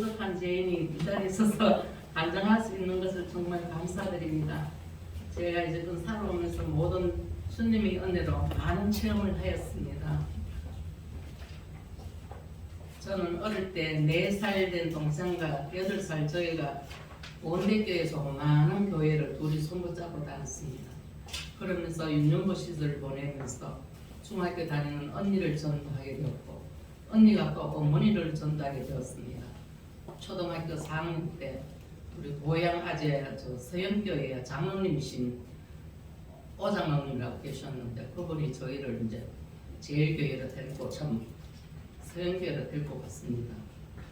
부족한 죄인이 이 자리에 서서 간증할 수 있는 것을 정말 감사드립니다. 제가 이제껏 살아오면서 모든 주님의 은혜로 많은 체험을 하였습니다. 저는 어릴 때 4살 된 동생과 8살 저희가 원대교에서 많은 교회를 둘이 손붙잡고 다녔습니다. 그러면서 윤년보 시설을 보내면서 중학교 다니는 언니를 전도하게 되었고 언니가 또 어머니를 전도하게 되었습니다. 초등학교 4학년 때 우리 고향 아재 서영교회 장로님이신 오장로님이라고 계셨는데 그분이 저희를 이제 제일교회로 데리고 참 서영교회로 데리고 갔습니다.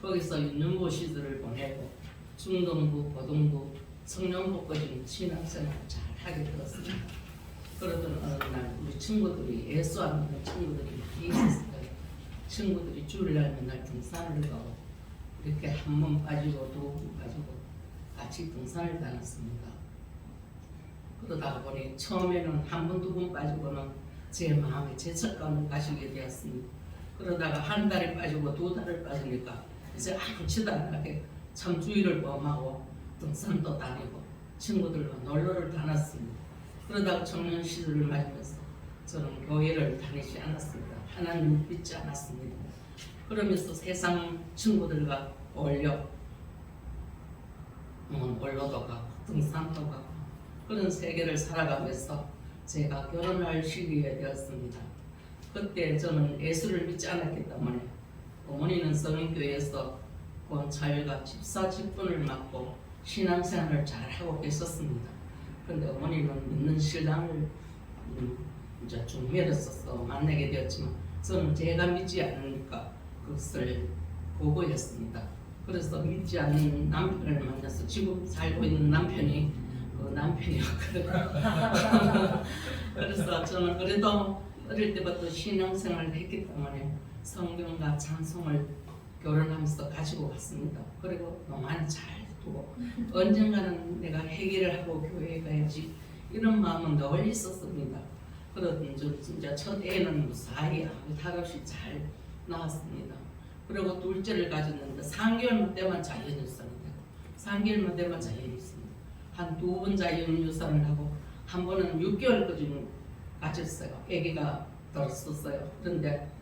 거기서 윤년보 시설을 보내고 중등부, 고등부, 청년부까지 신학생활을 잘 하게 되었습니다. 그러던 어느 날 우리 친구들이 예수하는 친구들이 많이 있었어요. 친구들이 주일날 맨날 등산을 가고 이렇게 한 번 빠지고 두 번 빠지고 같이 등산을 다녔습니다. 그러다 보니 처음에는 한 번, 두 번 빠지고는 제 마음에 죄책감을 가지게 되었습니다. 그러다가 한 달이 빠지고 두 달을 빠지니까 이제 아무렇지도 않게 참 주의를 범하고 등산도 다니고 친구들과 놀러를 다녔습니다. 그러다가 청년 시절을 맞으면서 저는 교회를 다니지 않았습니다. 하나님을 믿지 않았습니다. 그러면서 세상 친구들과 어울려 올로도 가고 등산도 가고 그런 세계를 살아가면서 제가 결혼할 시기가 되었습니다. 그때 저는 예수를 믿지 않았기 때문에 어머니는 성인교회에서 권찰과 집사 직분을 맡고 신앙생활을 잘하고 계셨습니다. 그런데 어머니는 믿는 신랑을 이제 좀 믿었어서 만나게 되었지만 저는 제가 믿지 않으니까 그것을 거부했습니다. 그래서 믿지 않는 남편을 만나서 지금 살고 있는 남편이 그 남편이었거든요. 그래서 저는 그래도 어릴 때부터 신앙생활을 했기 때문에 성경과 찬송을 결혼하면서 가지고 왔습니다. 그리고 너무 잘 두고 언젠가는 내가 회개를 하고 교회에 가야지 이런 마음은 늘 있었습니다. 그러던 진짜 첫 애는 무사히 아무 탈 없이 잘 나왔습니다. 그리고 둘째를 가졌는데 3개월만 되면 자연유산입니다. 3개월만 되면 자연유산입니다. 한 2번 자연유산을 하고 한 번은 6개월까지 가졌어요. 아기가 들었었어요. 그런데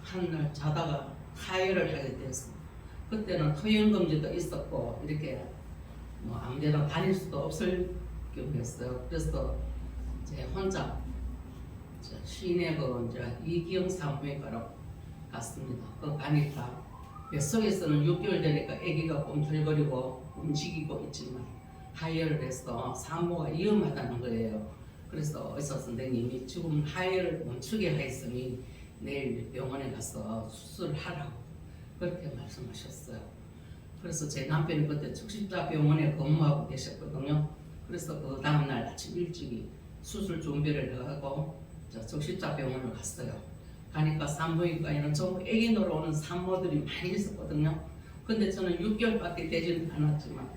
한날 자다가 하혈을 하게 됐습니다. 그때는 토연금지도 있었고 이렇게 뭐 아무데나 다닐 수도 없을 경우였어요. 그래서 제 혼자 시내 그 이제 이기영 산부인과로 갔습니다. 그 가니까 뱃속에서는 6개월 되니까 아기가 꿈틀거리고 움직이고 있지만 하혈을 해서 산모가 위험하다는 거예요. 그래서 의사 선생님이 지금 하혈을 멈추게 하였으니 내일 병원에 가서 수술하라고 그렇게 말씀하셨어요. 그래서 제 남편이 그때 적십자 병원에 근무하고 계셨거든요. 그래서 그 다음날 아침 일찍이 수술 준비를 하고 적십자 병원을 갔어요. 가니까 산부인과에는 전부 애기 놀러오는 산모들이 많이 있었거든요. 근데 저는 6개월밖에 되지는 않았지만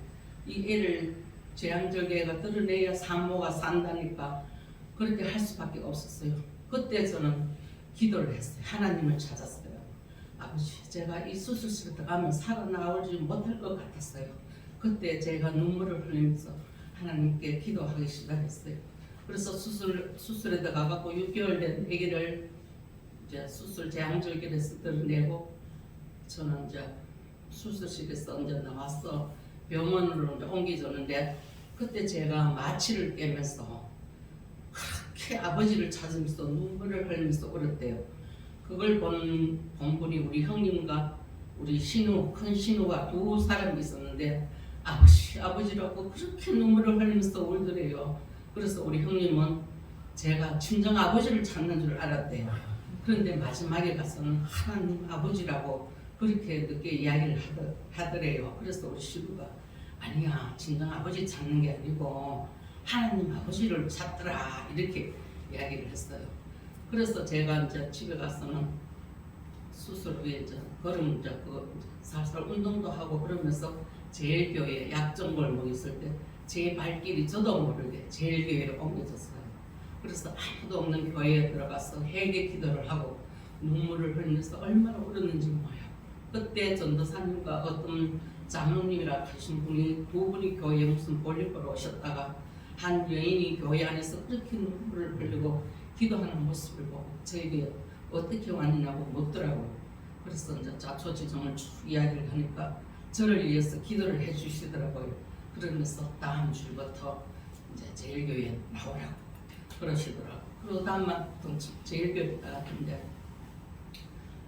이 애를 재앙절개가 드러내야 산모가 산다니까 그렇게 할 수밖에 없었어요. 그때 저는 기도를 했어요. 하나님을 찾았어요. 아버지, 제가 이 수술실에 들어가면 살아나오지 못할 것 같았어요. 그때 제가 눈물을 흘리면서 하나님께 기도하기 시작했어요. 그래서 수술에 들어가고 6개월 된 아기를 이제 수술 재앙절개에서 드러내고 저는 이제 수술실에서 이제 나와서 병원으로 이제 옮겨졌는데 그때 제가 마취를 깨면서 그렇게 아버지를 찾으면서 눈물을 흘리면서 울었대요. 그걸 본 분이 우리 형님과 우리 신우, 큰 신우가 두 사람이 있었는데 아버지라고 그렇게 눈물을 흘리면서 울더래요. 그래서 우리 형님은 제가 친정 아버지를 찾는 줄 알았대요. 그런데 마지막에 가서는 하나님 아버지라고 그렇게 늦게 이야기를 하더래요. 그래서 우리 신우가 아니야, 친정 아버지 찾는 게 아니고 하나님 아버지를 찾더라 이렇게 이야기를 했어요. 그래서 제가 이제 집에 가서는 수술 후에 이제 걸음 이제 살살 운동도 하고 그러면서 제일교회 약정골목 있을 때 제 발길이 저도 모르게 제일교회로 옮겨졌어요. 그래서 아무도 없는 교회에 들어가서 회개 기도를 하고 눈물을 흘리면서 얼마나 울었는지 몰라요. 그때 전도사님과 어떤 장로님이라 하신 분이 두 분이 교회에 무슨 볼일 보러 오셨다가 한 여인이 교회 안에서 그렇게 눈물을 흘리고 기도하는 모습을 보고 저에게 어떻게 왔냐고 묻더라고요. 그래서 이제 자초지종을 쭉 이야기를 하니까 저를 위해서 기도를 해주시더라고요. 그러면서 다음 주부터 이제 제일교회에 나오라고 그러시더라고요. 그리고 다음날 제일교회 갔는데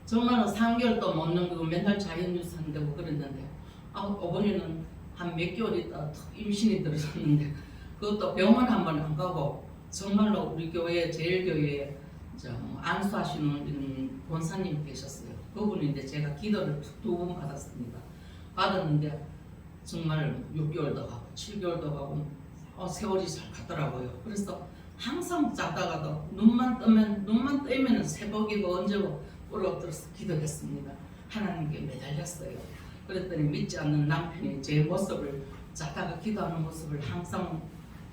정말로 3개월도 못 넘기고 맨날 자연유산 되고 그랬는데 어머니는 한 몇 개월 있다 임신이 들어섰는데 그것도 병원 한 번 안 가고 정말로 우리 교회 제일교회에 안수하시는 권사님이 계셨어요. 그분인데 제가 기도를 2번 받았습니다. 받았는데 정말 6개월도 가고 7개월도 가고 세월이 잘 가더라고요. 그래서 항상 자다가도 눈만 뜨면 새벽이고 언제고 울어들어서 기도했습니다. 하나님께 매달렸어요. 그랬더니 믿지 않는 남편이 제 모습을 자다가 기도하는 모습을 항상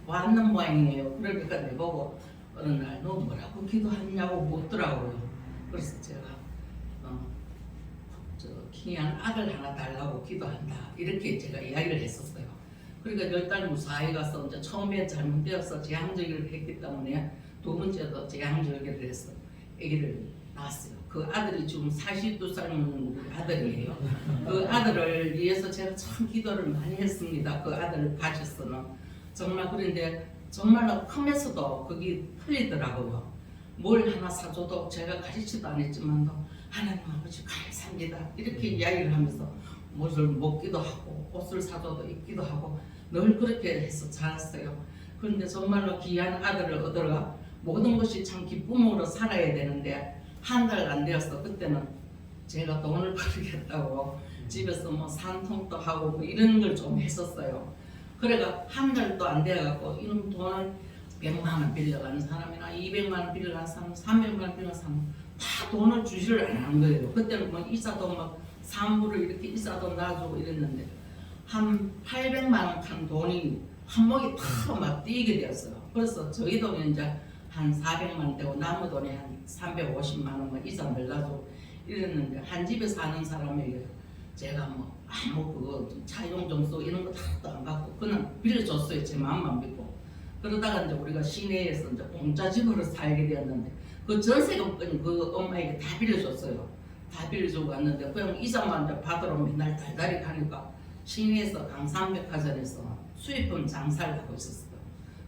왔는 모양이에요. 그러니까 내보고 어느 날 너 뭐라고 기도하냐고 묻더라고요. 그래서 제가 귀한 아들 하나 달라고 기도한다 이렇게 제가 이야기를 했었어요. 그러니까 10달 무사히 가서 이제 처음에 잘못되어서 제왕절개를 했기 때문에 두 번째도 제왕절개를 해서 아기를 낳았어요. 그 아들이 지금 42살 먹는 우리 아들이에요. 그 아들을 위해서 제가 참 기도를 많이 했습니다. 그 아들을 가져서는 정말. 그런데 정말로 크면서도 그게 틀리더라고요. 뭘 하나 사줘도 제가 가르치도 안 했지만도 하나님 아버지 감사합니다 이렇게 이야기를 하면서 무엇을 먹기도 하고 옷을 사줘도 입기도 하고 늘 그렇게 해서 자랐어요. 그런데 정말로 귀한 아들을 얻어가 모든 것이 참 기쁨으로 살아야 되는데 한 달 안 되었어. 그때는 제가 돈을 벌겠다고 집에서 뭐 산통도 하고 뭐 이런 걸 좀 했었어요. 그래가 한 달도 안 돼갖고 이놈 돈을 100만 원 빌려가는 사람이나 200만 원 빌려가는 사람, 300만 원 빌려가는 사람 다 돈을 주지를 안 하는 거예요. 그때는 뭐 이사돈 막 산부를 이렇게 이사돈 놔주고 이랬는데 한 800만 원 칸 돈이 한목이 다 막 뛰게 되었어요. 그래서 저희 돈이 이제 한 400만 원 되고 남은 돈이 한 350만 원만 이사 늘려주고 이랬는데 한 집에 사는 사람에게 제가 뭐 아무 그거 차용정수 이런 거 다 안 받고 그냥 빌려줬어요. 제 마음만 믿고. 그러다가 이제 우리가 시내에서 이제 공짜집으로 살게 되었는데 그 전세금까지 그 엄마에게 다 빌려줬어요. 다 빌려주고 왔는데 그냥 이자만 이제 받으러 맨날 달달이 가니까 시내에서 강산백화점에서 수입품 장사를 하고 있었어요.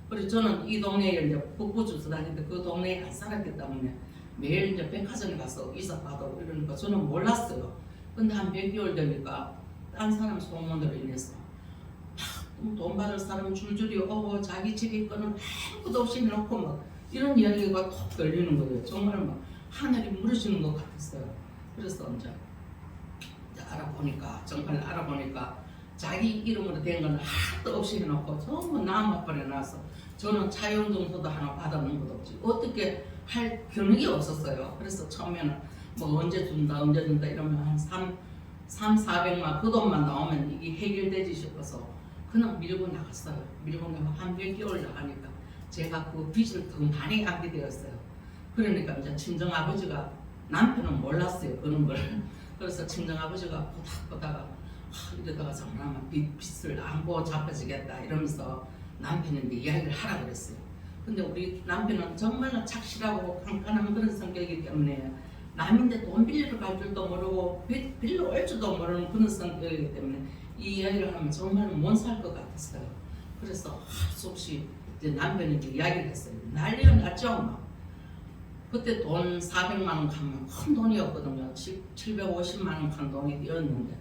그래서 저는 이 동네에 이제 북부주소 다니는데 그 동네에 안 살았기 때문에 매일 이제 백화점에 가서 이자 받으러 이러니까 저는 몰랐어요. 근데 한 몇 개월 되니까 딴 사람 소문으로 인해서 돈 받을 사람 줄줄이 오고 자기 집에 있거는 아무것도 없이 해놓고 막 이런 이야기가 톡 들리는 거예요. 정말 막 하늘이 무너지는 것 같았어요. 그래서 이제 알아보니까 정말 알아보니까 자기 이름으로 된 건 하나도 없이 해놓고 전부 남 앞에 놔서 저는 차용증서도 하나 받아놓은 것도 없지 어떻게 할 겨능이 없었어요. 그래서 처음에는 뭐 언제 준다 이러면 한 400만 그 돈만 나오면 이게 해결되지 싶어서 그냥 밀고 나갔어요. 밀고 나가 한 몇 개월 나가니까 제가 그 빚을 더 많이 갖게 되었어요. 그러니까 이제 친정아버지가 남편은 몰랐어요 그런 걸. 그래서 친정아버지가 보다가 이러다가 정말 빚을 안고 잡아지겠다 이러면서 남편한테 이야기를 하라 그랬어요. 근데 우리 남편은 정말로 착실하고 깐깐한 그런 성격이기 때문에 남인데 돈 빌리러 갈 줄도 모르고 빌려 올 줄도 모르는 그런 성격이기 때문에 이 이야기를 하면 정말 못 살 것 같았어요. 그래서 할 수 없이 이제 남편한테 이야기를 했어요. 난리가 났죠 막. 그때 돈 400만 원 가면 큰 돈이었거든요. 750만 원 간 돈이 뛰었는데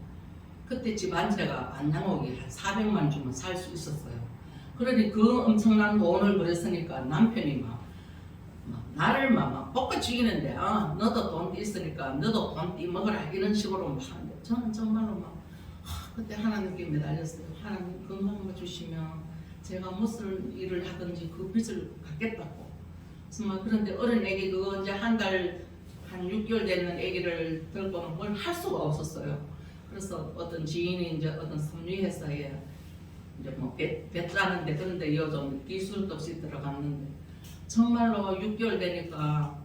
그때 집 한 채가 안양옥이 한 400만 원 주면 살 수 있었어요. 그러니 그 엄청난 돈을 그랬으니까 남편이 막 나를 막 볶아 죽이는데 너도 돈 있으니까 너도 돈 띠먹어라 이런 식으로 막 하는데 저는 정말로 막 그때 하나님께 매달렸어요. 하나님 건강만 주시면 제가 무슨 일을 하든지 그 빚을 갚겠다고. 정말 그런데 어린 애기 그거 이제 한 6개월 되는 애기를 들고는 뭘 할 수가 없었어요. 그래서 어떤 지인이 이제 어떤 섬유회사에 이제 뭐 뱉라는데 그런데 요즘 기술도 없이 들어갔는데 정말로 6개월 되니까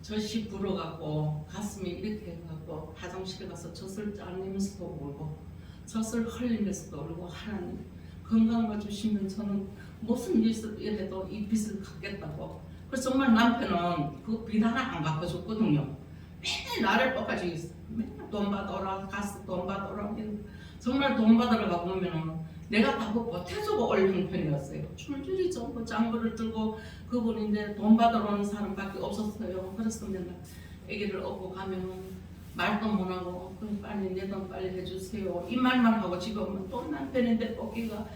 젖이 불어갖고 가슴이 이렇게 해갖고 화장실에 가서 젖을 짜내면서도 울고 젖을 흘리면서도 울고 하나님 건강을 주시면 저는 무슨 일을 해도 이 빚을 갚겠다고. 그래서 정말 남편은 그 빚 하나 안 갚아줬거든요. 맨날 나를 뻑가지고 맨날 돈 받아라 가서 돈 받아라. 정말 돈 받으러 가보면은 내가 다 보태주고 올 형편이었어요. 줄줄이 전부 장부를 들고 그분인데 돈 받으러 오는 사람밖에 없었어요. 그래서 맨날 아기를 업고 가면은 말도 못하고 그럼 빨리 내 돈 빨리 해주세요 이 말만 하고 지금은 또 남편인데 뽀기가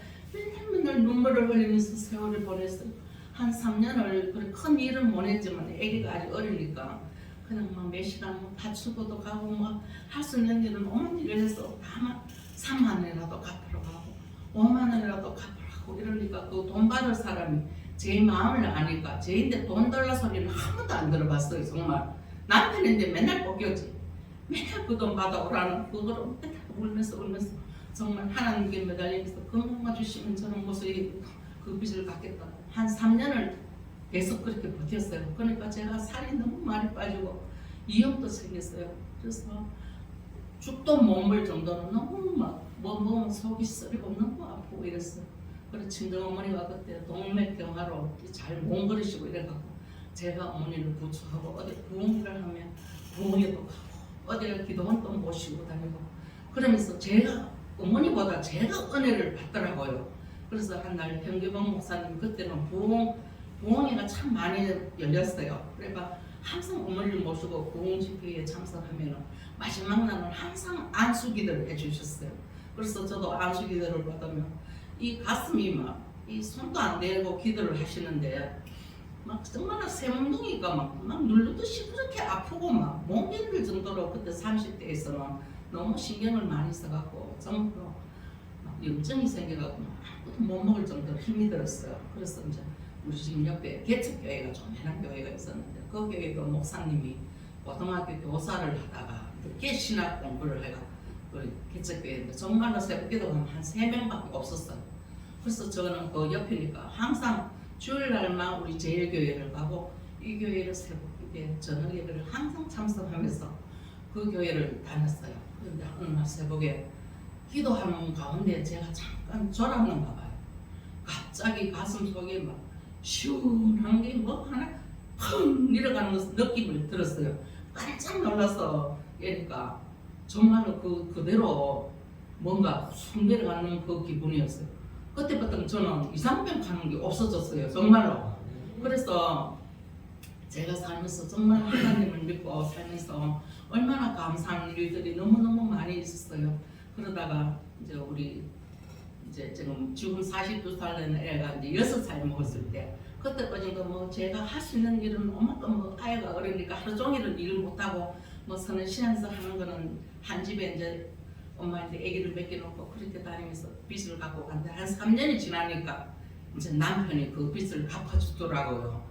맨날 눈물을 흘리면서 세월을 보냈어요. 한 3년을 그래 큰 일은 못 했지만 아기가 아직 어리니까 그냥 막 몇 시간 다치고도 가고 막 할 수 있는 일은 온 일을 해서 다만 3만 원이라도 갚으러 가고 5만 원이라도 갚으러 가고 이러니까 그 돈 받을 사람이 제 마음을 아니까 제인데 돈 달라 소리는 한 번도 안 들어봤어요. 정말 남편인데 맨날 뽀겼지. 맨날 그 돈 받아오라는 그거를 맨날 울면서 정말 하나님께 매달리면서 건강만 주시면 저는 모습이 그 빚을 갚겠다. 한 3년을 계속 그렇게 버텼어요. 그러니까 제가 살이 너무 많이 빠지고 이염도 생겼어요. 그래서 죽도 못 먹을 정도로 너무 막 뭐 먹으면 속이 쓰리고 너무 아프고 이랬어요. 그래서 친정어머니가 그때 동맥경화로 잘 못 걸으시고 이래갖고 제가 어머니를 부축하고 어디 부흥회를 하면 부흥회도 가고 어디를 기도원도 모시고 다니고 그러면서 제가 어머니보다 제가 은혜를 받더라고요. 그래서 한날 변기봉 목사님 그때는 부흥회가 참 많이 열렸어요. 그러니까 항상 어머니를 모시고 부흥 집회에 참석하면 마지막 날은 항상 안수기도를 해주셨어요. 그래서 저도 안수기도를 받으면 이 가슴이 막 이 손도 안 대고 기도를 하시는데 막 정말 쇠몽둥이가 막 누르듯이 그렇게 아프고 막 못 견딜 정도로 그때 30대에서는 너무 신경을 많이 써갖고 전부 막 염증이 생겨갖고 아무것도 못 먹을 정도로 힘이 들었어요. 그래서 이제 우리 집 옆에 개척교회가 조그만 교회가 있었는데 그 교회도 목사님이 고등학교 교사를 하다가 늦게 신학 공부를 해갖고 그 개척교회인데 정말로 새벽기도 가면 한 3명밖에 없었어요. 그래서 저는 그 옆이니까 항상 주일날만 우리 제일교회를 가고 이 교회를 새벽에 저녁 예배를 항상 참석하면서 그 교회를 다녔어요. 그런데 어느 날 새벽에 기도하는 가운데 제가 잠깐 졸았는가 봐요. 갑자기 가슴 속에 막 시원한 게 뭐 하나 펑 내려가는 느낌을 들었어요. 깜짝 놀라서 그러니까 정말로 그대로 뭔가 쑥 내려가는 그 기분이었어요. 그때부터 저는 이상병 가는 게 없어졌어요. 정말로. 그래서 제가 살면서 정말 하나님을 믿고 살면서 얼마나 감사한 일들이 너무너무 많이 있었어요. 그러다가 이제 우리 이제 지금 42살 된 애가 이제 6살 먹었을 때 그때까지도 뭐 제가 할 수 있는 일은 엄마도 뭐 아이가 어리니까 하루 종일은 일을 못하고 뭐 서는 시간에서 하는 거는 한 집에 이제 엄마한테 아기를 맡겨놓고 그렇게 다니면서 빚을 갖고 갔는데 한 3년이 지나니까 이제 남편이 그 빚을 갚아주더라고요.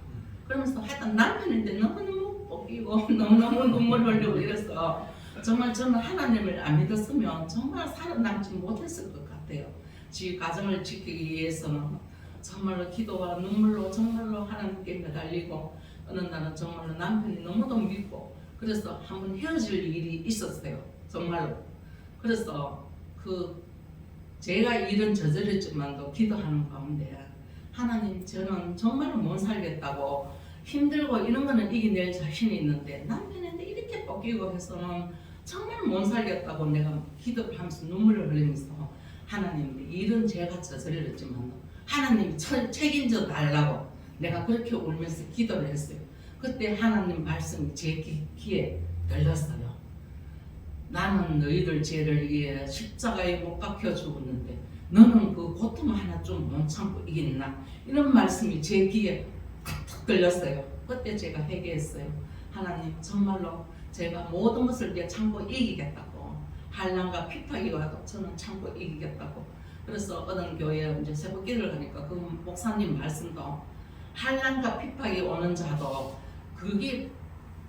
그러면서 하여튼 남편인데 너무너무 뽀기고 너무너무 눈물 흘리고 이랬어. 정말 저는 하나님을 안 믿었으면 정말 살아남지 못했을 것 같아요. 지 가정을 지키기 위해서는 정말로 기도와 눈물로 정말로 하나님께 매달리고 어느 날은 정말로 남편이 너무도 믿고 그래서 한번 헤어질 일이 있었어요. 정말로. 그래서 제가 일은 저질렀지만도 기도하는 가운데 하나님 저는 정말로 못 살겠다고 힘들고 이런 거는 이겨낼 자신이 있는데 남편인데 이렇게 뻗기고 해서는 정말 못 살겠다고 내가 기도를 하면서 눈물을 흘리면서 하나님 일은 제가 저질렀지만 하나님이 책임져 달라고 내가 그렇게 울면서 기도를 했어요. 그때 하나님 말씀이 제 귀에 들렸어요. 나는 너희들 죄를 위해 십자가에 못 박혀 죽었는데 너는 그 고통 하나 좀 못 참고 이겼나? 이런 말씀이 제 귀에 탁탁 들렸어요. 그때 제가 회개했어요. 하나님 정말로 제가 모든 것을 참고 이기겠다고 한란과 핍박이 와도 저는 참고 이기겠다고. 그래서 어떤 교회에 이제 새벽기도를 가니까 그 목사님 말씀도 한란과 핍박이 오는 자도 그게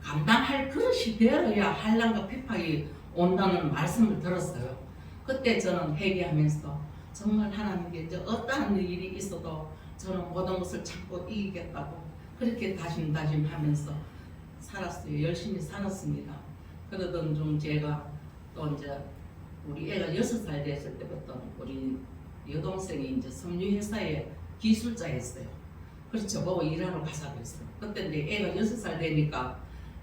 감당할 그릇이 되어야 한란과 핍박이 온다는 말씀을 들었어요. 그때 저는 회개하면서 정말 하나님께 이제 어떠한 일이 있어도 저는 모든 것을 참고 이기겠다고 그렇게 다짐하면서 살았어요. 열심히 살았습니다. 그러던 중 제가 또 이제 우리 애가 6살 됐을 때부터 우리 여동생이 이제 섬유회사에 기술자였어요. 그래서 저보고 일하러 가자고 했어요. 그때 이제 애가 6살 되니까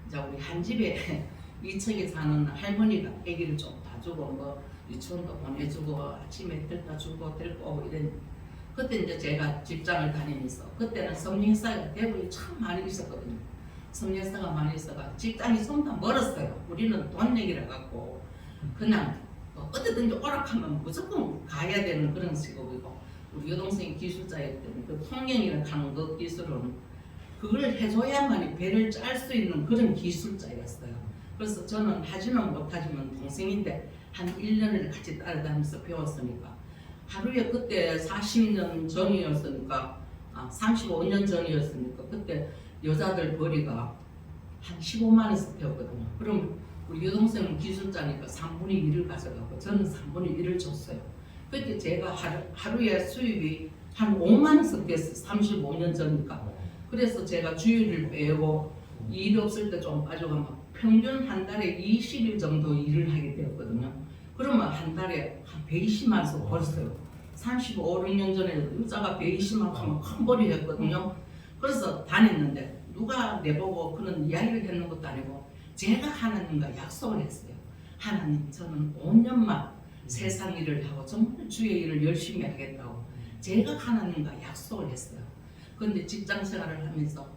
이제 우리 한 집에 이층에 사는 할머니가 애기를 좀 봐주고 뭐 유치원도 보내주고 아침에 들다 주고 데리고 오고 이런. 그때 이제 제가 직장을 다니면서 그때는 섬유회사가 대구에 참 많이 있었거든요. 섬유회사가 많이 있어가 직장이 좀 더 멀었어요. 우리는 돈 얘기를 갖고 그냥 뭐 어디든지 오락하면 무조건 가야 되는 그런 직업이고, 우리 여동생이 기술자였더니 그 통영이라는 강거 기술은 그걸 해줘야만이 배를 짤 수 있는 그런 기술자였어요. 그래서 저는 하지는 못하지만 동생인데 한 1년을 같이 따라다니면서 배웠으니까 하루에 그때 40년 전이었으니까 35년 전이었으니까 그때 여자들 벌이가 한 15만 원씩 배웠거든요. 그럼 우리 여동생은 기술자니까 3분의 1을 가져가고 저는 3분의 1을 줬어요. 그때 제가 하루에 수입이 한 5만 원씩 됐어요. 35년 전이니까. 그래서 제가 주일을 빼고 일이 없을 때 좀 빠져가면 평균 한 달에 20일 정도 일을 하게 되었거든요. 그러면 한 달에 한 120만 원씩 벌었어요. 35, 6년 전에 여자가 120만 원 하면 큰 벌이 했거든요. 그래서 다녔는데 누가 내보고 그런 이야기를 했는 것도 아니고 제가 하나님과 약속을 했어요. 하나님, 저는 5년만 세상 일을 하고 정말 주의 일을 열심히 하겠다고 제가 하나님과 약속을 했어요. 그런데 직장 생활을 하면서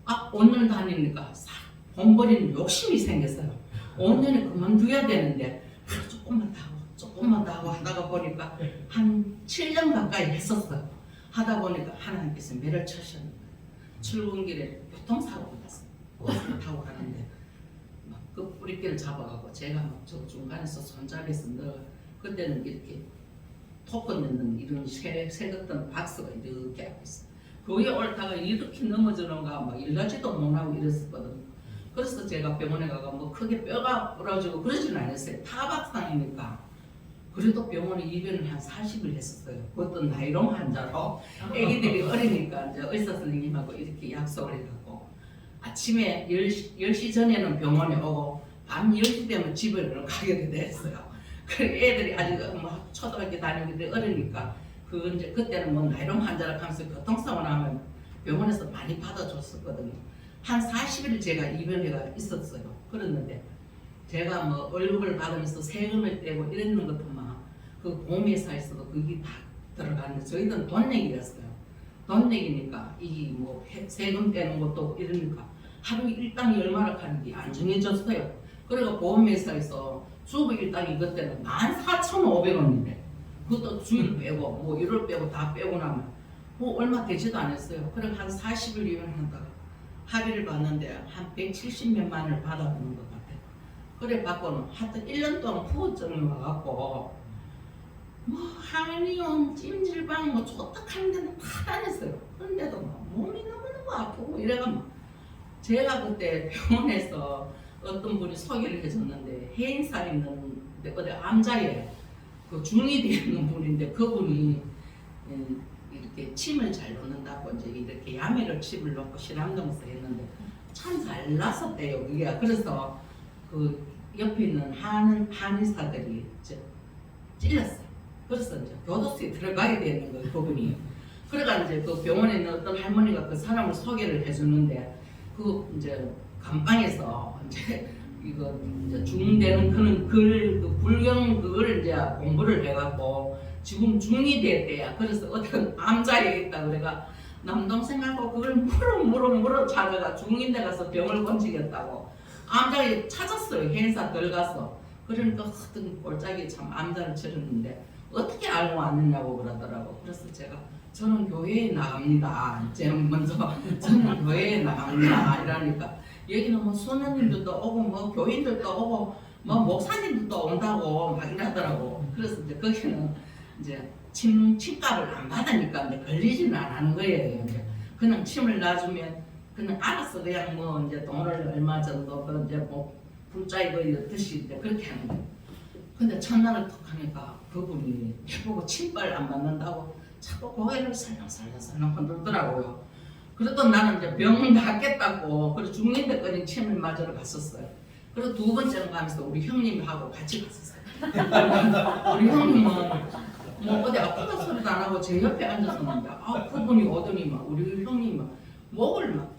5년 다니니까 돈벌이는 욕심이 생겼어요. 5년에 그만둬야 되는데 조금만 더 하고 하다가 보니까 한 7년 가까이 했었어요. 하다 보니까 하나님께서 매를 쳐셨는 거예요. 출근길에 교통사고가 났어요. 버스를 타고 가는데 막 그 뿌리끼를 잡아가고 제가 막 저 중간에서 손잡이에서 넣어. 그때는 이렇게 토큰 넣는 이런 새겼던 박스가 이렇게 하고 있어요. 거기에 옳다가 이렇게 넘어지는가 막 일하지도 못하고 이랬었거든요. 그래서 제가 병원에 가가 뭐 크게 뼈가 부러지고 그러지는 않았어요. 타박상이니까. 그래도 병원에 입원을 한 40일 했었어요. 그것도 나이롱 환자로. 애기들이 어리니까 이제 의사 선생님하고 이렇게 약속을 해갖고 아침에 10시 전에는 병원에 오고 밤 10시 되면 집에 가게 됐어요. 그 애들이 아직 뭐 초등학교 다니는데 어리니까 그 이제 그때는 뭐 나이롱 환자라 하면서 교통사고 나면 병원에서 많이 받아줬었거든요. 한 40일 제가 입원해가 있었어요. 그랬는데 제가 뭐 월급을 받으면서 세금을 떼고 이랬는 것도만 그 보험회사에서도 그게 다 들어가는데 저희는 돈 내기였어요. 돈 내기니까 이 뭐 세금 떼는 것도 이러니까 하루 일당이 얼마나 하는지 안 정해졌어요. 그래서 보험회사에서 주부 일당이 그때는 14,500원인데 그것도 주일 빼고 뭐 일월 빼고 다 빼고 나면 뭐 얼마 되지도 않았어요. 그래 한 40일 입원한다가 합의를 받는데 한 170몇만 원을 받아보는 것 같아요. 그래 받고는 하여튼 1년 동안 후유증이 와갖고 뭐 한의원, 찜질방 뭐 좋다하는 데는 다 다녔어요. 그런데도 막 몸이 너무너무 아프고 이래가 제가 그때 병원에서 어떤 분이 소개를 해줬는데 해인사 있는데 어디 암자에 그 중이 되는 분인데 그분이 이렇게 침을 잘 놓는다고 이제 이렇게 야매를 칩을 놓고 신암동에서 했는데 참 잘 났었대요 그게. 그래서 그 옆에 있는 한의사들이 찔렸어요. 그래서 이제 교도소에 들어가게 되는 거예요 그분이. 그래가 이제 그 병원에 있는 어떤 할머니가 그 사람을 소개를 해주는데 그 이제 감방에서 이제 이거 이제 중되는 그런 그 불경 그걸 이제 공부를 해갖고 지금 중이 됐대야. 그래서 어떤 암자에 있다 그래가 남동생하고 그걸 물어 찾아가 중인데 가서 병을 건지겠다고 암자에 찾았어요. 행사 들어가서. 그러니까 어떤 꼴짝이 참 암자를 치렀는데 어떻게 알고 왔느냐고 그러더라고. 그래서 제가 저는 교회에 나갑니다. 이제 먼저 저는 교회에 나갑니다 이러니까 여기는 뭐 수녀님들도 오고 뭐 교인들도 오고 뭐 목사님들도 온다고 막 이러더라고. 그래서 이제 거기는 이제 침값을 안 받으니까 이제 걸리지는 안 하는 거예요. 이제 그냥 침을 놔주면 그냥 알아서 그냥 뭐 이제 돈을 얼마 정도 그 이제 뭐 불자이고 이렇듯이 이제 그렇게 하는 거예요. 근데 첫날을 톡 하니까 그분이 저보고 침발 안 받는다고 자꾸 고개를 살랑살랑 흔들더라고요. 그래도 나는 이제 병 낫겠다고 그래서 죽는 데까지 침을 맞으러 갔었어요. 그리고 두 번째는 가면서 우리 형님하고 같이 갔었어요. 우리 형님은 뭐 어디 아프다 소리도 안 하고 제 옆에 앉았었는데 그분이 오더니 막 우리 형님이 막 목을 막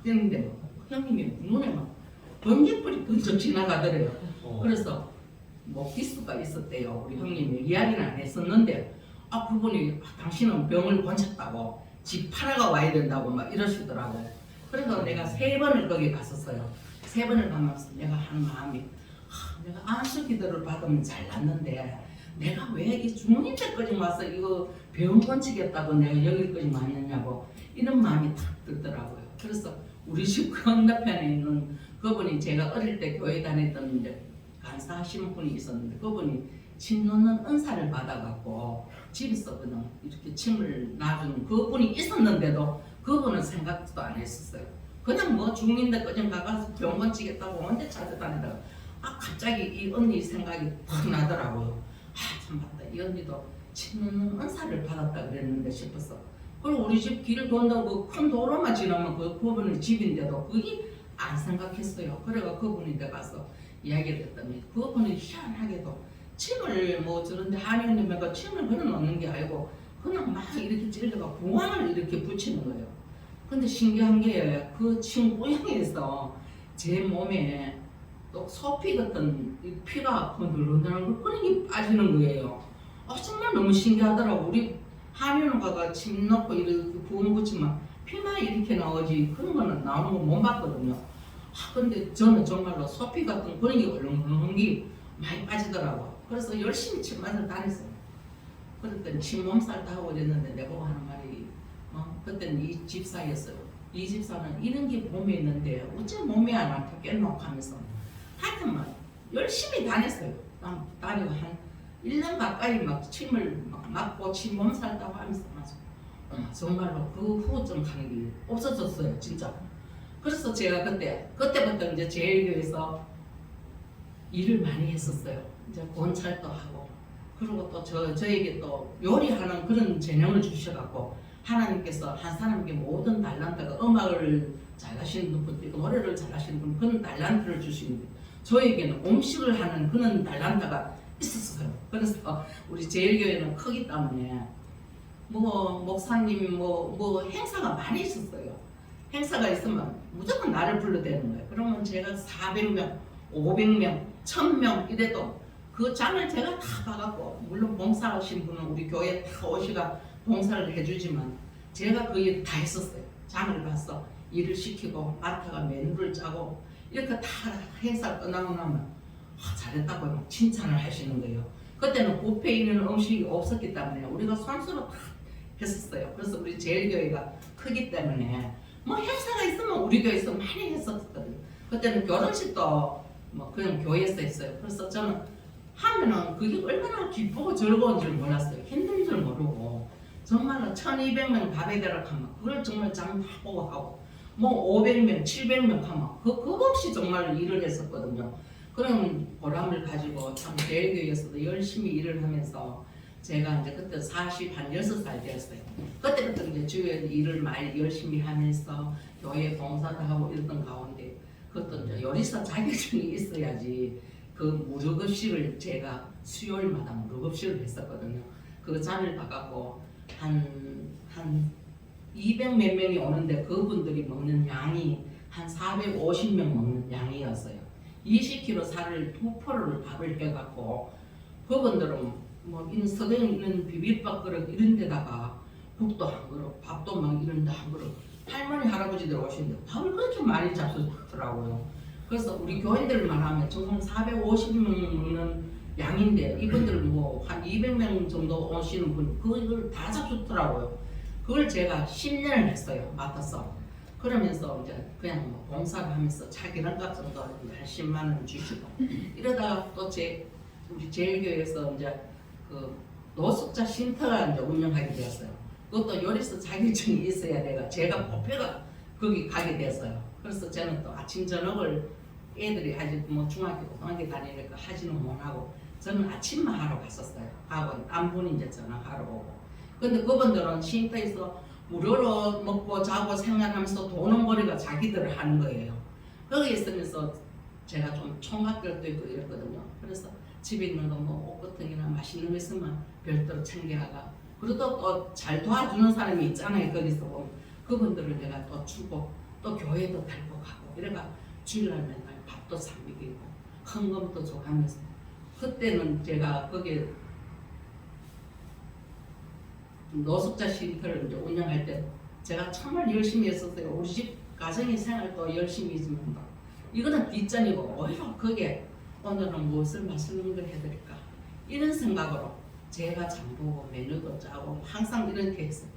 뛰는데 형님이 눈에 막 번개불이 번쩍 지나가더래요. 그래서 목 디스크가 있었대요. 우리 형님이 이야기는 안 했었는데 그분이 당신은 병을 고쳤다고 집 팔아가 와야 된다고 막 이러시더라고. 그래서 내가 3번을 거기 갔었어요. 3번을 가면서 내가 한 마음이 내가 안수 기도를 받으면 잘 낫는데 내가 왜 이 주님 때까지 와서 이거 병 고치겠다고 내가 여기까지 왔느냐고 이런 마음이 탁 들더라고요. 그래서 우리 집 건너편에 있는 그분이 제가 어릴 때 교회 다녔던 이제 간사하시는 분이 있었는데 그분이 침 놓는 은사를 받아갖고 집에서 그냥 이렇게 침을 놔주는 그분이 있었는데도 그분은 생각도 안 했었어요. 그냥 뭐 죽는 데까지 가서 병 고치겠다고 언제 찾아다니다가 갑자기 이 언니 생각이 탁 나더라고요. 참 맞다. 이 언니도 침 놓는 은사를 받았다 그랬는데 싶었어. 그리고 우리 집 길 건너 그 큰 도로만 지나면 그분의 집인데도 그게 안 생각했어요. 그래가 그분이 데 가서 이야기를 했더니 그분이 희한하게도 침을 뭐 저런데 한의원님가 침을 그냥 넣는 게 아니고 그냥 막 이렇게 찔러가 부항을 이렇게 붙이는 거예요. 근데 신기한 게 그 침 모양에서 제 몸에 또 소피 같은 피가 건들건들한 거 그런 게 빠지는 거예요. 정말 너무 신기하더라고. 우리 한의원 가가 침 넣고 이렇게 부음 붙이면 피만 이렇게 나오지 그런 거는 나오는 거 못 봤거든요. 근데 저는 정말로 소피 같은 그런 게 얼렁얼렁한 게 많이 빠지더라고. 그래서 열심히 침맛을 다녔어요. 그랬더니 침 몸살도 하고 그랬는데 내보고 하는 말이 그때는 이 집사였어요. 이 집사는 이런 게 몸에 있는데 어째 몸에 안 아프겠노 하면서 하여튼 막 열심히 다녔어요. 다니고 한 1년 가까이 막 침을 막 맞고 침 몸살다고 하면서 정말로 그 후유증 하는 게 없어졌어요. 진짜. 그래서 제가 그때부터 이제 제일교회에서 일을 많이 했었어요. 이제 권찰도 하고 그리고 또 저에게 또 요리하는 그런 재능을 주셔갖고 하나님께서 한 사람에게 모든 달란트가 음악을 잘하시는 분도 있고 노래를 잘하시는 분 그런 달란트를 주시는 분 저에게는 음식을 하는 그런 달란트가 있었어요. 그래서 우리 제일교회는 크기 때문에 뭐 목사님 뭐 행사가 많이 있었어요. 행사가 있으면 무조건 나를 불러대는 거예요. 그러면 제가 400명, 500명, 1000명 이래도 그 장을 제가 다 봐갖고 물론 봉사하신 분은 우리 교회에 다 오시가 봉사를 해주지만 제가 그 일 다 했었어요. 장을 봐서 일을 시키고 마타가 메뉴를 짜고 이렇게 다 행사 끝나고 나면 잘했다고 막 칭찬을 하시는 거예요. 그때는 뷔페 있는 음식이 없었기 때문에 우리가 손수로 다 했었어요. 그래서 우리 제일교회가 크기 때문에 뭐 행사가 있으면 우리 교회에서 많이 했었거든요. 그때는 결혼식도 뭐 그냥 교회에서 했어요. 그래서 저는 하면은 그게 얼마나 기쁘고 즐거운 줄 몰랐어요. 힘든 줄 모르고 정말로 1200명 밥에 대라 하면 그걸 정말 장 다 보고 하고 뭐 500명, 700명 하면 그거 없이 정말 일을 했었거든요. 그런 보람을 가지고 참 제일교회에서도 열심히 일을 하면서 제가 이제 그때 46살 되었어요. 그때부터 이제 주위에 일을 많이 열심히 하면서 교회 봉사도 하고 이랬던 가운데 그것도 이제 요리사 자격증이 있어야지 그 무료급식을 제가 수요일마다 무료급식을 했었거든요. 그 잔을 받고 한 200 몇 명이 오는데 그분들이 먹는 양이 한 450명 먹는 양이었어요. 20kg 살을 2포를 밥을 해갖고 그분들은 뭐 이런 서대에 있는 비빔밥 그릇 이런 데다가 국도 한 그릇, 밥도 막 이런 데 한 그릇 할머니 할아버지들 오시는데 밥을 그렇게 많이 잡수더라고요. 그래서 우리 교인들만 하면 정말 450명 먹는 양인데 이분들 뭐 한 200명 정도 오시는 분 그걸 다 잡수더라고요. 그걸 제가 10년을 했어요. 맡아서. 그러면서 이제 그냥 뭐 봉사를 하면서 자기랑값 정도 한 10만 원 주시고 이러다가 또 우리 제일교회에서 이제 그 노숙자 쉼터가 이제 운영하게 되었어요. 그것도 요리사 자격증이 있어야 내가 제가 뽑혀가 거기 가게 됐어요. 그래서 저는 또 아침 저녁을 애들이 아직 뭐 중학교 고등학교 다니니까 하지는 못하고 저는 아침만 하러 갔었어요. 하고 딴 분이 이제 전화하러 오고. 근데 그분들은 쉼터에서 무료로 먹고 자고 생활하면서 돈벌이가 자기들 하는 거예요. 거기 있으면서 제가 좀 총각들도 있고 이랬거든요. 그래서 집에 있는 거 뭐 옷 같은 거나 맛있는 거 있으면 별도로 챙겨가. 그리고 또 잘 도와주는 사람이 있잖아요. 거기서 보면 그분들을 내가 또 주고 또 교회도 데리고 가고 이래가 주일날 맨날 밥도 사 먹이고 헌금도 좀 하면서 그때는 제가 거기에 노숙자 쉼터를 이제 운영할 때 제가 정말 열심히 했었어요. 우리 집 가정의 생활도 열심히 했지만 이거는 뒷전이고 오히려 그게 오늘은 무엇을 맛있는 걸 해드릴까 이런 생각으로 제가 장보고 메뉴도 짜고 항상 이렇게 했어요.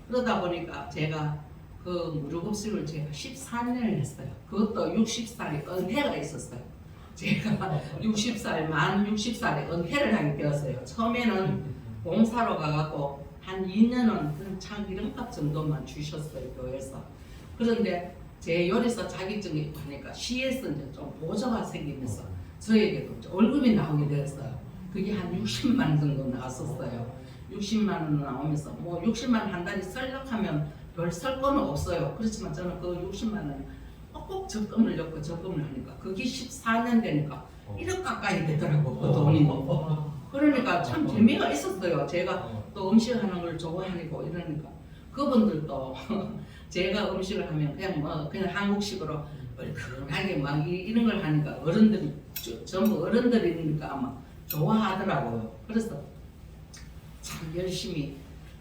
그러다 보니까 제가 그 무료급식을 제가 14년을 했어요. 그것도 60살에 은퇴가 있었어요. 제가 60살, 만 60살에 은퇴를 하게 되었어요. 처음에는 봉사로 가갖고 한 2년은 참기름값 정도만 주셨어요, 교회에서. 그런데 제 요리사 자격증이 있고 하니까 시에서 이제 좀 보조가 생기면서 저에게도 월급이 나오게 되었어요. 그게 한 60만 원 정도 나왔었어요. 60만 원 나오면서 뭐 60만 원 한 달이 썰락하면 별 설 거는 없어요. 그렇지만 저는 그 60만 원 꼭 적금을 넣고 적금을 하니까 그게 14년 되니까 1억 가까이 되더라고 그 돈이. 그러니까 참 재미가 있었어요. 제가 또 음식하는 걸 좋아하고 이러니까 그분들도 제가 음식을 하면 그냥 뭐 그냥 한국식으로 얼큰하게 막 이런 걸 하니까 어른들이 전부 어른들이니까 아마 좋아하더라고요. 그래서 참 열심히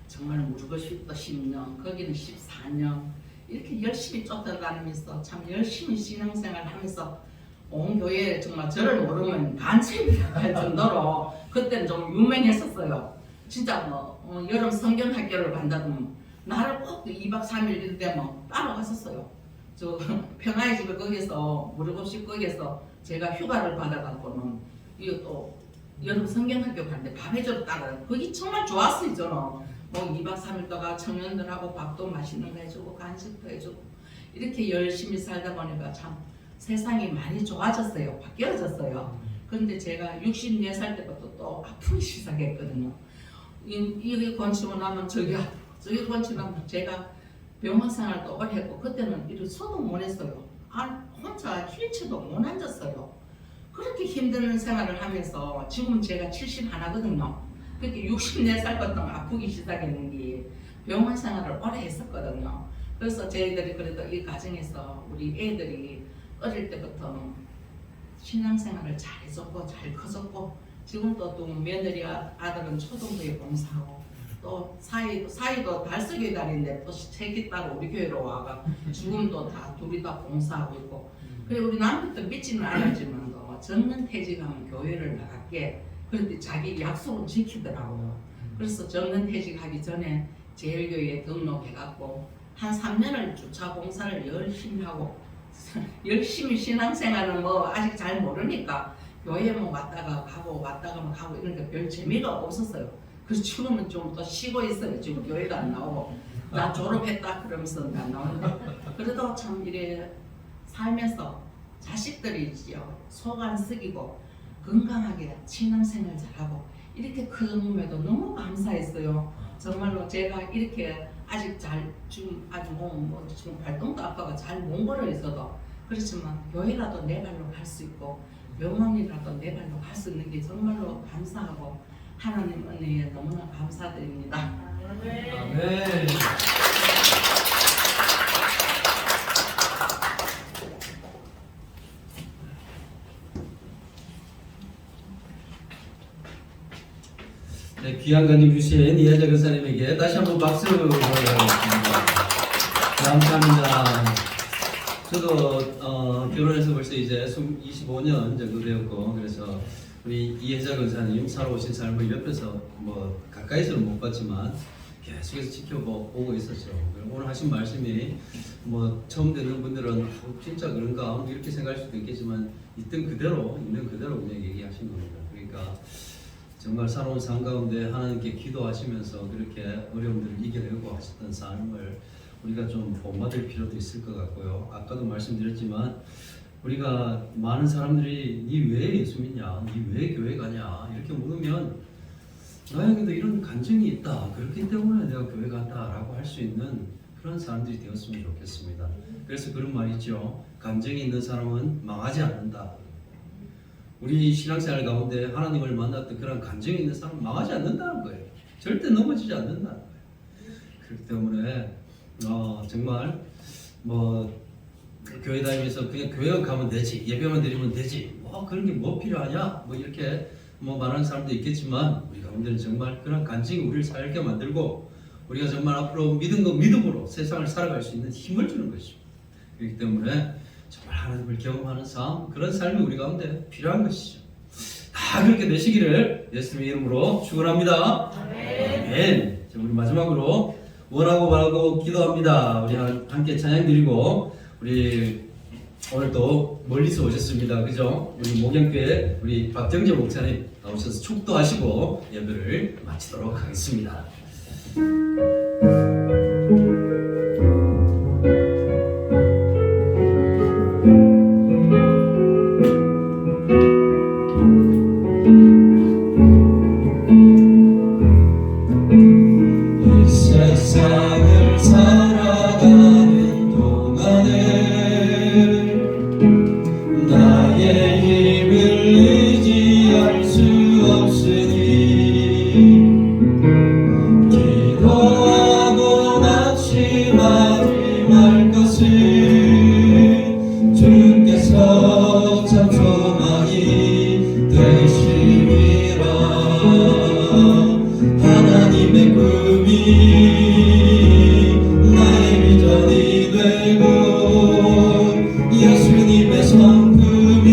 정말 무르거시 또 10년 거기는 14년 이렇게 열심히 쫓아다니면서 참 열심히 신앙생활 하면서 온 교회에 정말 저를 모르면 간첩이라고 할 정도로 그때는 좀 유명했었어요. 진짜 뭐 여름 성경학교를 간다면 나를 꼭 2박 3일 이럴 때면 따라갔었어요. 저 평화의 집에 거기서 무료급식 거기에서 제가 휴가를 받아갖고는 이것도 여름 성경학교 갔는데 밥 해주러 따라요. 거기 정말 좋았어요. 저는 뭐 2박 3일 동안 청년들하고 밥도 맛있는 거 해주고 간식도 해주고 이렇게 열심히 살다 보니까 참 세상이 많이 좋아졌어요. 바뀌어졌어요. 그런데 제가 64살 때부터 또 아프기 시작했거든요. 이게 건치고 나면 저기 아프고 저기 건치고 나면 제가 병원 생활도 오래 했고 그때는 이렇게 서도 못 했어요. 혼자 휠체어도 못 앉았어요. 그렇게 힘든 생활을 하면서 지금 제가 71거든요. 그렇게 64살부터 아프기 시작했는 게 병원 생활을 오래 했었거든요. 그래서 저희들이 그래도 이 가정에서 우리 애들이 어릴 때부터 신앙생활을 잘 해줬고 잘 커졌고 지금도 또 며느리 아들은 초등부에 봉사하고 또 사이도 달서교회 다니는데 또 책이 따로 우리 교회로 와가 지금도 다 둘이 다 봉사하고 있고 그리고 우리 남편도 믿지는 않았지만 정년 퇴직하면 교회를 나갈게 그런데 자기 약속은 지키더라고요. 그래서 정년 퇴직하기 전에 제일교회에 등록해갖고 한 3년을 주차 봉사를 열심히 하고 열심히 신앙생활은 뭐 아직 잘 모르니까 교회 뭐 왔다가 가고 왔다가 가고 이러니까 별 재미가 없었어요. 그래서 지금은 좀 더 쉬고 있어요. 지금 교회도 안 나오고 나 졸업했다 그러면서 안 나오는데 그래도 참 이래 살면서 자식들이지요. 속 안 썩이고 건강하게 신앙생활 잘하고 이렇게 크음에도 너무 감사했어요. 정말로 제가 이렇게 아직 잘 지금 아주 뭐 지금 발동도 아빠가 잘 못 걸어 있어도 그렇지만 교회라도 내 발로 갈 수 있고 병원이라도 내 발로 갈 수 있는 게 정말로 감사하고 하나님 은혜에 너무나 감사드립니다. 아멘. 네, 귀한 간증 주신 이혜자 교사님에게 다시 한번 박수 부탁드리겠습니다. 감사합니다. 저도 결혼해서 벌써 이제 25년 정도 되었고 그래서 우리 이혜자 교사님 살아오신 삶을 옆에서 뭐 가까이서는 못 봤지만 계속해서 지켜보고 있었죠. 오늘 하신 말씀이 뭐 처음 듣는 분들은 진짜 그런가 이렇게 생각할 수도 있겠지만 있는 그대로 그냥 얘기하신 겁니다. 그러니까 정말 살아온 삶 가운데 하나님께 기도하시면서 그렇게 어려움들을 이겨내고 하셨던 삶을 우리가 좀 본받을 필요도 있을 것 같고요. 아까도 말씀드렸지만 우리가 많은 사람들이 니 왜 예수 믿냐? 니 왜 교회 가냐? 이렇게 물으면 나에게도 이런 간증이 있다. 그렇기 때문에 내가 교회 간다라고 할 수 있는 그런 사람들이 되었으면 좋겠습니다. 그래서 그런 말이 있죠. 간증이 있는 사람은 망하지 않는다. 우리 신앙생활 가운데 하나님을 만났던 그런 간증이 있는 사람은 망하지 않는다는 거예요. 절대 넘어지지 않는다는 거예요. 그렇기 때문에 정말 교회 다니면서 그냥 교회 가면 되지, 예배만 드리면 되지, 그런 게 뭐 필요하냐, 이렇게 말하는 사람도 있겠지만 우리 가운데는 정말 그런 간증이 우리를 살게 만들고 우리가 정말 앞으로 믿음으로 세상을 살아갈 수 있는 힘을 주는 것이죠. 그렇기 때문에 정말 하나님을 경험하는 삶, 그런 삶이 우리 가운데 필요한 것이죠. 다 그렇게 되시기를 예수님의 이름으로 축원합니다. 아멘. 자, 우리 마지막으로 원하고 바라고 기도합니다. 우리 함께 찬양 드리고 우리 오늘 또 멀리서 오셨습니다. 그죠? 우리 목양교회 우리 박정재 목사님 나오셔서 축도하시고 예배를 마치도록 하겠습니다. 세상을 살아가는 동안에 나의 힘을 의지할 수 없으니 기도하고 낙심하지 말 것을 주께서 참 소망이 되심이라. 하나님의 꿈이 나의 비전이 되고 예수님의 성품이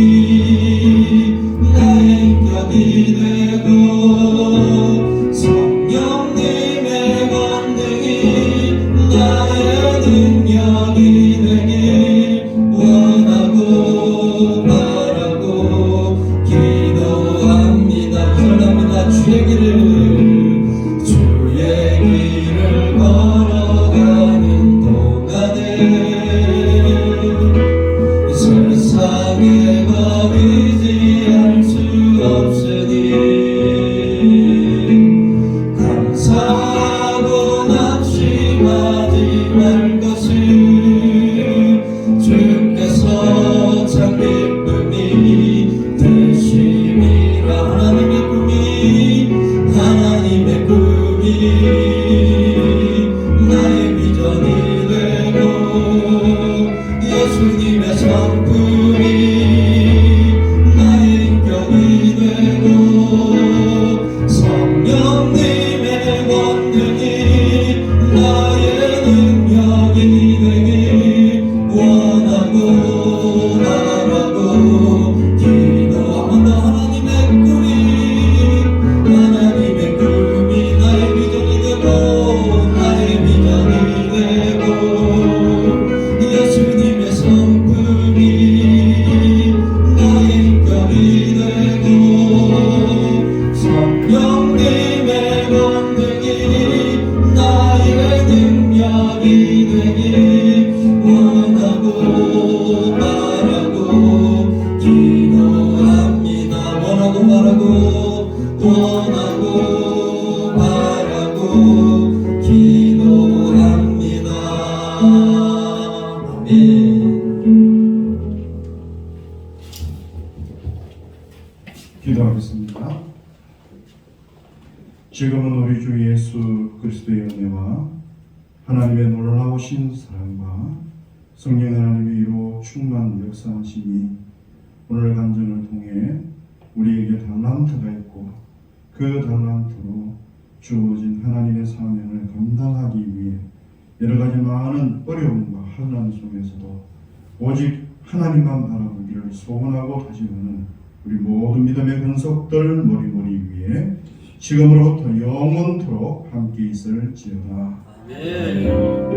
나의 인격이 되고 성령님의 권능이 나의 능력이 되길 원하고 바라고 기도합니다. 기도합니다. 주의 길을 걸어가는 동안에 세상에 의지할 수 없으니 감사하고 낙심하지 말 것을 주께서 참 기쁨이 되심이라. 하나님의 꿈이 나의 비전이 되고 예수님의 성품이 나의 인격이 되고 성령님의 권능이 나의 능력이 되길 원하고 바라고 기도합니다. 하나님의 꿈이 나의 비전이 되고 나의 비전이 되고 예수님의 성품이 나의 인격이 되고 성령님의 권능이 나의 능력이 되길 원하고 바라고 기도합니다. 원하고 바라고 기도합니다. 아멘. 기도하겠습니다. 지금은 우리 주 예수 그리스도의 은혜와 하나님의 놀라우신 사랑과 성령 하나님의 이로 충만 역사하심이 오늘 간증을 통해 우리에게 달란트가 있고 그 달란트로 주어진 하나님의 사명을 감당하기 위해 여러 가지 많은 어려움과 환난 속에서도 오직 하나님만 바라보기를 소원하고 다짐하는 우리 모든 믿음의 근속들 머리머리 위에 지금으로부터 영원토록 함께 있을지어다. 아멘.